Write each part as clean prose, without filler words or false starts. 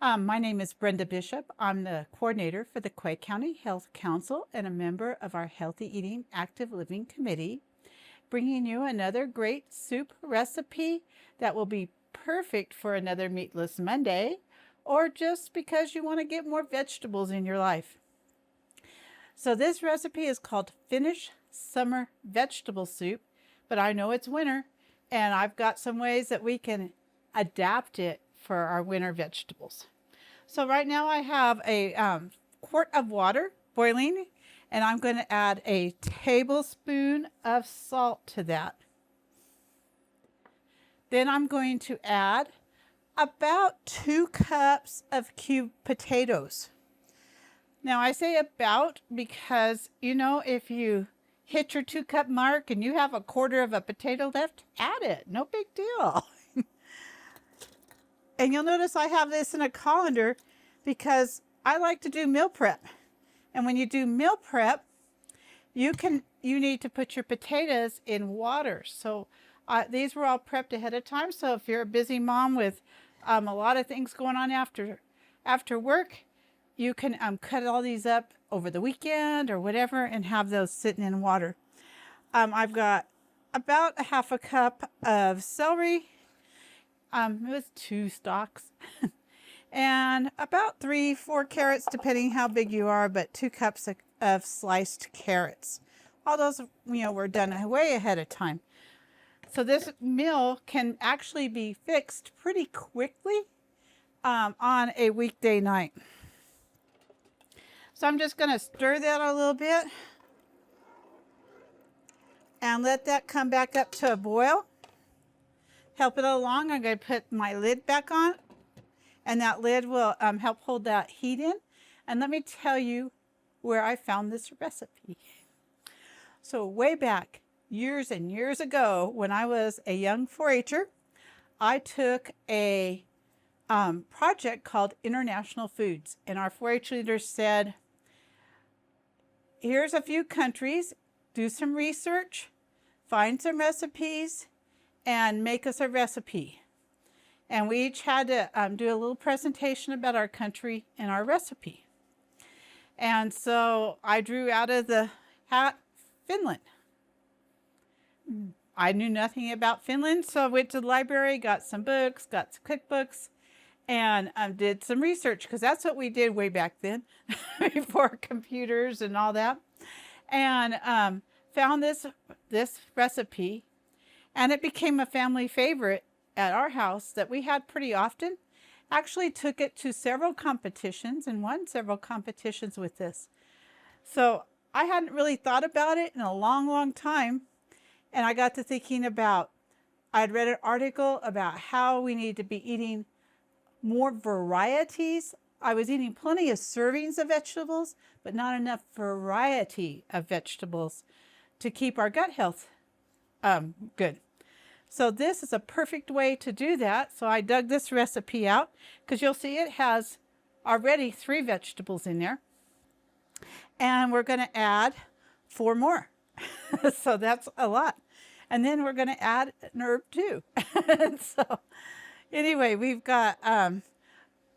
My name is Brenda Bishop. I'm the coordinator for the Quay County Health Council and a member of our Healthy Eating Active Living Committee, bringing you another great soup recipe that will be perfect for another Meatless Monday, or just because you want to get more vegetables in your life. So this recipe is called Finnish Summer Vegetable Soup, but I know it's winter, and I've got some ways that we can adapt it for our winter vegetables. So right now I have a quart of water boiling, and I'm going to add a tablespoon of salt to that. Then I'm going to add about 2 cups of cubed potatoes. Now I say about because, if you hit your 2-cup mark and you have a quarter of a potato left, add it. No big deal. And you'll notice I have this in a colander because I like to do meal prep. And when you do meal prep, you need to put your potatoes in water. So these were all prepped ahead of time. So if you're a busy mom with a lot of things going on after work, you can cut all these up over the weekend or whatever and have those sitting in water. I've got about a half a cup of celery. It was 2 stalks. And about 3-4 carrots, depending how big you are, but 2 cups of sliced carrots. All those, were done way ahead of time. So this meal can actually be fixed pretty quickly on a weekday night. So I'm just going to stir that a little bit and let that come back up to a boil. Help it along. I'm going to put my lid back on, and that lid will help hold that heat in. And let me tell you where I found this recipe. So way back, years and years ago, when I was a young 4-H'er, I took a project called International Foods. And our 4-H leaders said, here's a few countries, do some research, find some recipes, and make us a recipe. And we each had to do a little presentation about our country and our recipe. And so I drew out of the hat Finland. I knew nothing about Finland, so I went to the library, got some books, got some cookbooks, and did some research, because that's what we did way back then, before computers and all that. And found this recipe. And it became a family favorite at our house that we had pretty often. Actually took it to several competitions and won several competitions with this. So I hadn't really thought about it in a long, long time. And I got to thinking I'd read an article about how we need to be eating more varieties. I was eating plenty of servings of vegetables, but not enough variety of vegetables to keep our gut health good. So this is a perfect way to do that. So I dug this recipe out because you'll see it has already 3 vegetables in there. And we're going to add 4 more. So that's a lot. And then we're going to add an herb too. So anyway, we've got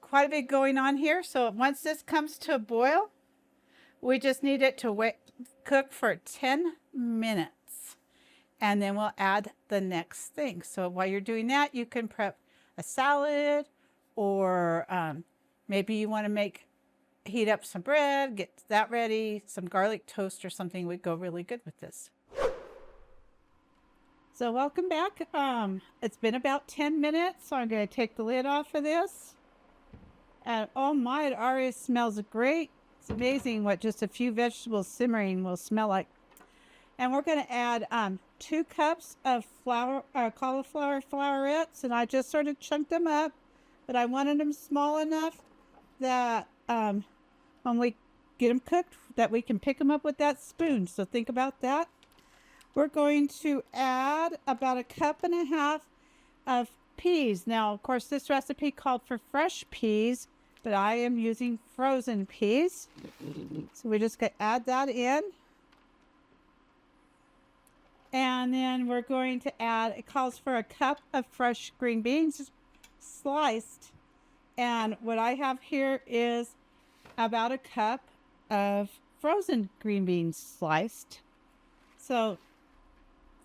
quite a bit going on here. So once this comes to a boil, we just need it to cook for 10 minutes. And then we'll add the next thing. So while you're doing that, you can prep a salad, or maybe you want to heat up some bread, get that ready. Some garlic toast or something would go really good with this. So welcome back. It's been about 10 minutes, so I'm going to take the lid off of this. And oh my, it already smells great. It's amazing what just a few vegetables simmering will smell like. And we're going to add 2 cups of cauliflower flowerets, and I just sort of chunked them up, but I wanted them small enough that when we get them cooked, that we can pick them up with that spoon. So think about that. We're going to add about 1.5 cups of peas. Now, of course, this recipe called for fresh peas, but I am using frozen peas. So we're just going to add that in. And then we're going to add, it calls for 1 cup of fresh green beans, sliced. And what I have here is about a cup of frozen green beans sliced. So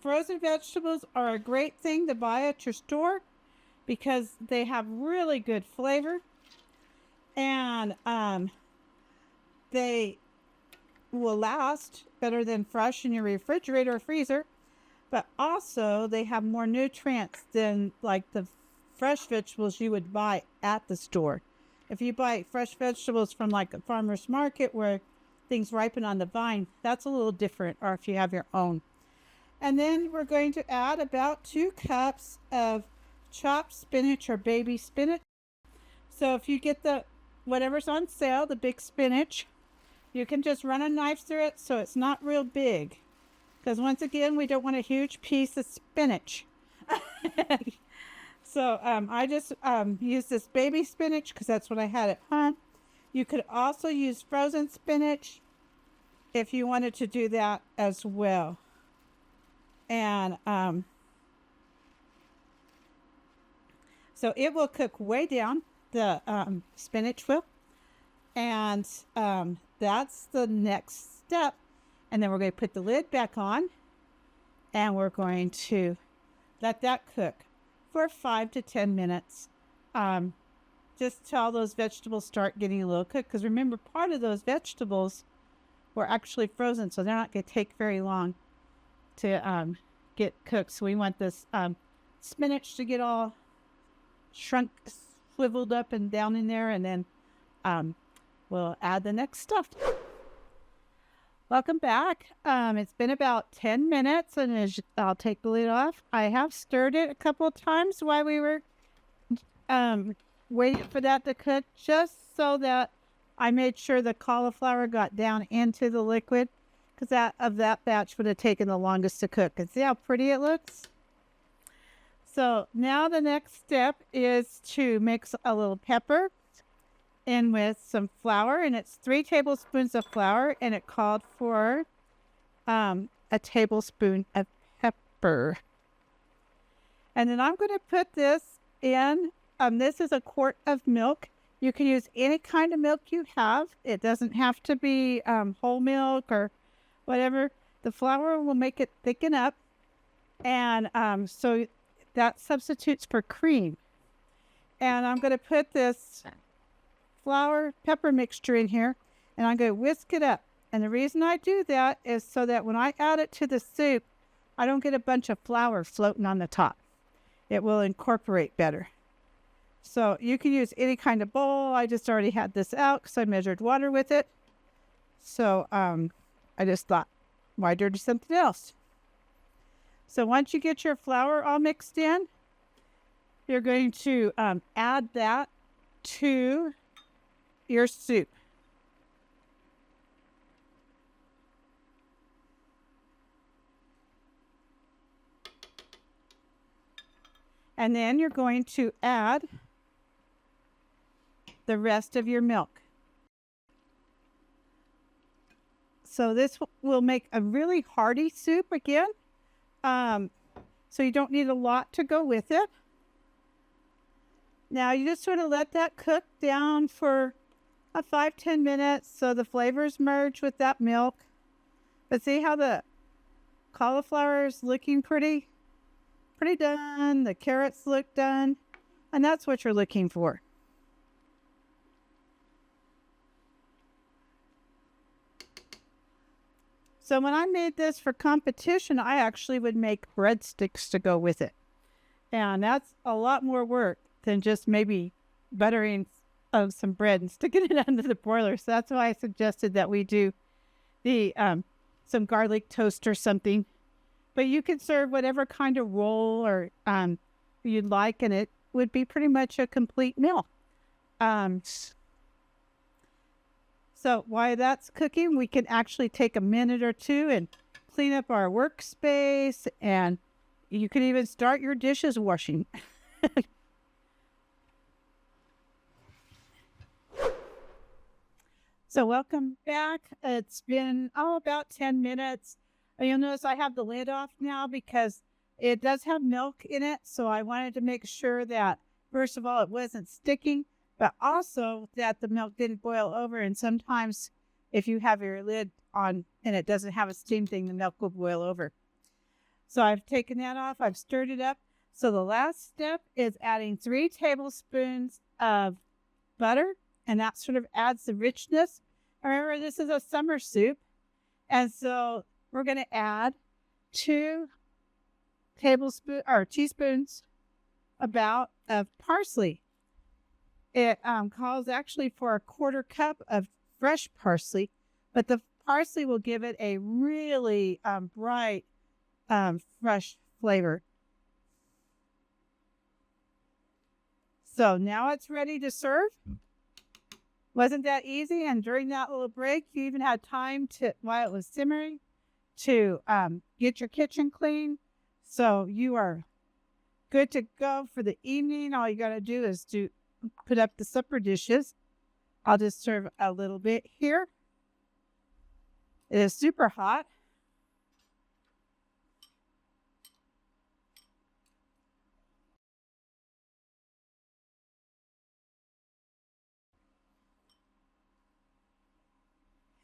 frozen vegetables are a great thing to buy at your store because they have really good flavor, and they will last better than fresh in your refrigerator or freezer, but also they have more nutrients than like the fresh vegetables you would buy at the store. If you buy fresh vegetables from like a farmer's market where things ripen on the vine, that's a little different, or if you have your own. And then we're going to add about 2 cups of chopped spinach or baby spinach. So if you get the whatever's on sale, the big spinach, you can just run a knife through it so it's not real big. Because once again, we don't want a huge piece of spinach. So I just use this baby spinach because that's what I had at home. You could also use frozen spinach if you wanted to do that as well. And so it will cook way down, the spinach will. And that's the next step. And then we're going to put the lid back on, and we're going to let that cook for 5 to 10 minutes. Just till those vegetables start getting a little cooked. Because remember, part of those vegetables were actually frozen, so they're not going to take very long to get cooked. So we want this spinach to get all shrunk, swiveled up and down in there, and then we'll add the next stuff. Welcome back. It's been about 10 minutes, and I'll take the lid off. I have stirred it a couple of times while we were waiting for that to cook, just so that I made sure the cauliflower got down into the liquid, because that batch would have taken the longest to cook. And see how pretty it looks? So now the next step is to mix a little pepper in with some flour, and it's 3 tablespoons of flour, and it called for a tablespoon of pepper. And then I'm going to put this in. This is a quart of milk. You can use any kind of milk you have. It doesn't have to be whole milk or whatever. The flour will make it thicken up, and so that substitutes for cream. And I'm going to put this flour pepper mixture in here, and I'm going to whisk it up. And the reason I do that is so that when I add it to the soup, I don't get a bunch of flour floating on the top. It will incorporate better. So you can use any kind of bowl. I just already had this out because I measured water with it. So I just thought, why dirty something else? So once you get your flour all mixed in, you're going to add that to your soup. And then you're going to add the rest of your milk. So this will make a really hearty soup again. So you don't need a lot to go with it. Now you just sort of let that cook down for 5-10 minutes so the flavors merge with that milk. But see how the cauliflower is looking pretty done. The carrots look done, and that's what you're looking for. So when I made this for competition, I actually would make breadsticks to go with it. And that's a lot more work than just maybe buttering some bread and sticking it under the broiler. So that's why I suggested that we do the some garlic toast or something. But you can serve whatever kind of roll or you'd like, and it would be pretty much a complete meal. So while that's cooking, we can actually take a minute or two and clean up our workspace, and you can even start your dishes washing. So welcome back. It's been about 10 minutes. You'll notice I have the lid off now because it does have milk in it. So I wanted to make sure that, first of all, it wasn't sticking, but also that the milk didn't boil over. And sometimes if you have your lid on and it doesn't have a steam thing, the milk will boil over. So I've taken that off. I've stirred it up. So the last step is adding 3 tablespoons of butter, and that sort of adds the richness. Remember, this is a summer soup, and so we're going to add 2 teaspoons about of parsley. It calls actually for a 1/4 cup of fresh parsley, but the parsley will give it a really bright, fresh flavor. So now it's ready to serve. Wasn't that easy? And during that little break, you even had time to, while it was simmering, to get your kitchen clean. So you are good to go for the evening. All you got to do is put up the supper dishes. I'll just serve a little bit here. It is super hot.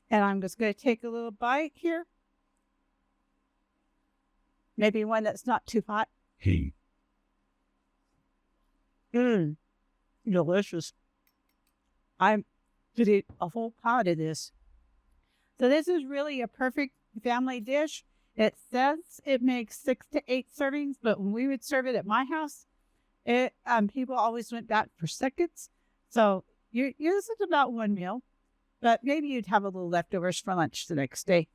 And I'm just going to take a little bite here. Maybe one that's not too hot. Delicious. I'm going to eat a whole pot of this. So this is really a perfect family dish. It says it makes 6 to 8 servings, but when we would serve it at my house, people always went back for seconds. So this is about 1 meal. But maybe you'd have a little leftovers for lunch the next day.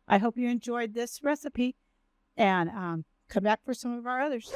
I hope you enjoyed this recipe and come back for some of our others.